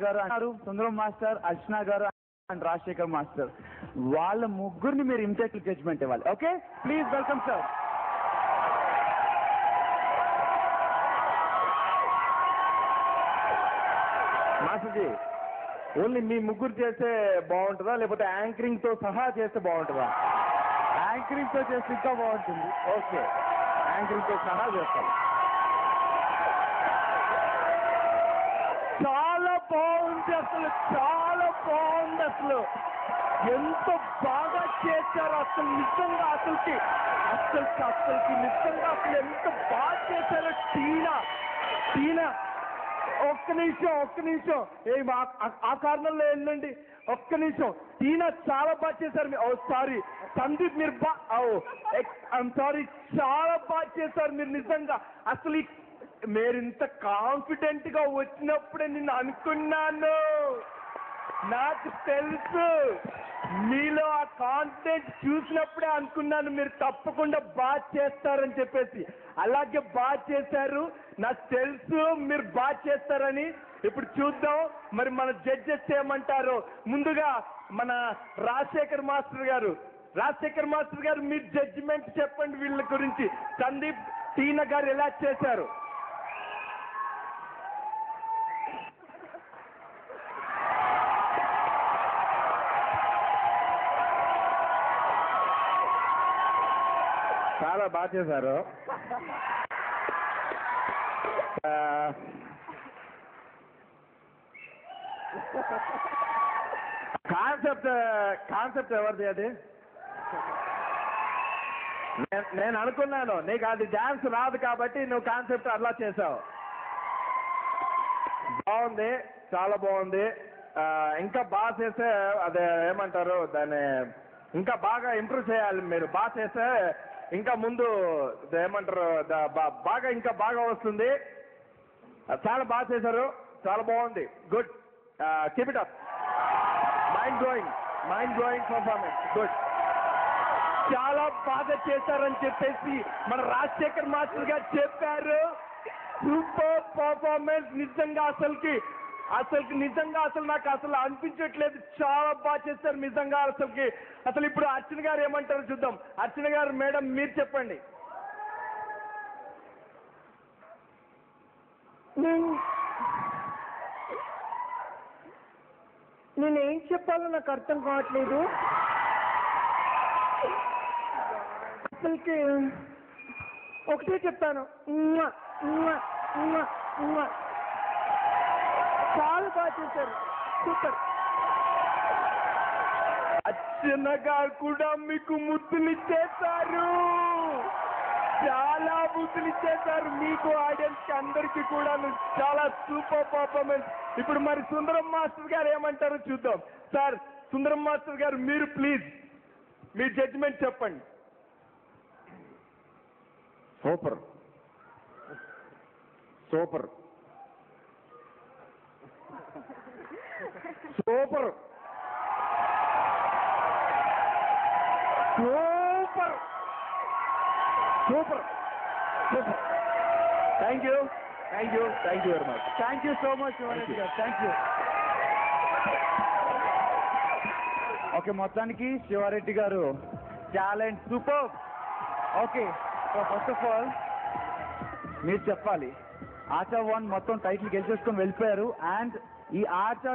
గారు అన్నారు, సుందరం మాస్టర్, అర్చన గారు అండ్ రాజశేఖర్ మాస్టర్. వాళ్ళ ముగ్గురిని మీరు ఇమిటేట్ జడ్జ్మెంట్ ఇవ్వాలి. Okay, please welcome sir. మాస్టర్జీ, ఓన్లీ మీ ముగ్గురు చేస్తే బాగుంటుందా, లేకపోతే యాంకరింగ్ తో సహా చేస్తే బాగుంటుందా? యాంకరింగ్ తో చేస్తే ఇంకా బాగుంటుంది. ఓకే, యాంకరింగ్ తో సహా చేస్తాం. చాలా బాగుంది, అసలు చాలా బాగుంది. అసలు ఎంత బాగా చేశారు అసలు, నిజంగా అసలుకి నిజంగా అసలు ఎంత బాగా చేశారు. టీనా ఒక్క నిమిషం ఆ కారణంలో వెళ్ళండి. ఒక్క నిమిషం, టీనా చాలా బాగా చేశారు. సారీ సందీప్, మీరు సారీ, చాలా బాగా చేశారు మీరు నిజంగా. అసలు మీరు ఇంత కాన్ఫిడెంట్ గా వచ్చినప్పుడే నేను అనుకున్నాను, నాకు తెలుసు మీలో ఆ కాన్ఫిడెంట్ చూసినప్పుడే అనుకున్నాను మీరు తప్పకుండా బాగా చేస్తారని చెప్పేసి. అలాగే బాగా చేశారు, నాకు తెలుసు మీరు బాగా చేస్తారని. ఇప్పుడు చూద్దాం మరి మన జడ్జెస్ ఏమంటారో. ముందుగా మన రాజశేఖర్ మాస్టర్ గారు మీ జడ్జిమెంట్ చెప్పండి వీళ్ళ గురించి. సందీప్, టీనా గారు ఎలా చేశారు? చాలా బాగా చేశారు. కాన్సెప్ట్ ఎవరిది అది? నేను అనుకున్నాను నీకు అది డాన్స్ రాదు కాబట్టి నువ్వు కాన్సెప్ట్ అలా చేసావు. బాగుంది, చాలా బాగుంది. ఇంకా బాగా చేస్తే అదే ఏమంటారు దాన్ని, ఇంకా బాగా ఇంప్రూవ్ చేయాలి. మీరు బాగా చేస్తే ఇంకా ముందు ఏమంటారు బాగా ఇంకా బాగా వస్తుంది. చాలా బాగా చేశారు, చాలా బాగుంది. Good, keep it up. Mind blowing performance. Good, చాలా బాగా చేశారని చెప్పేసి మన రాజశేఖర్ మాస్టర్ గారు చెప్పారు. సూపర్ పర్ఫార్మెన్స్ నిజంగా. నిజంగా అసలు నాకు అసలు అనిపించట్లేదు, చాలా బాగా చేస్తారు నిజంగా అసలుకి. అసలు ఇప్పుడు అర్చన గారు ఏమంటారో చూద్దాం. అర్చన గారు, మేడం మీరు చెప్పండి. నేనేం చెప్పాలో నాకు అర్థం కావట్లేదు. అసలుకి ఒకటే చెప్తాను, చాలా బాగా చేశారు, సూపర్. అర్చన గారు కూడా మీకు ముద్దులిచ్చేశారు, చాలా ముద్దులిచ్చేశారు మీకు, ఆడియన్స్ కి అందరికీ కూడా. చాలా సూపర్ పర్ఫార్మెన్స్. ఇప్పుడు మరి సుందరం మాస్టర్ గారు ఏమంటారో చూద్దాం. సార్, సుందరం మాస్టర్ గారు మీరు ప్లీజ్ మీ జడ్జిమెంట్ చెప్పండి. Super super super super super super. Thank you very much. Thank you so much Sivareddy గారు, థ్యాంక్ యూ. ఓకే, మొత్తానికి శివారెడ్డి గారు talent super. Okay, first of all మీరు చెప్పాలి, ఆచా 1 మొత్తం టైటిల్ గెలిచేసుకొని వెళ్ళిపోయారు. అండ్ ఈ ఆచా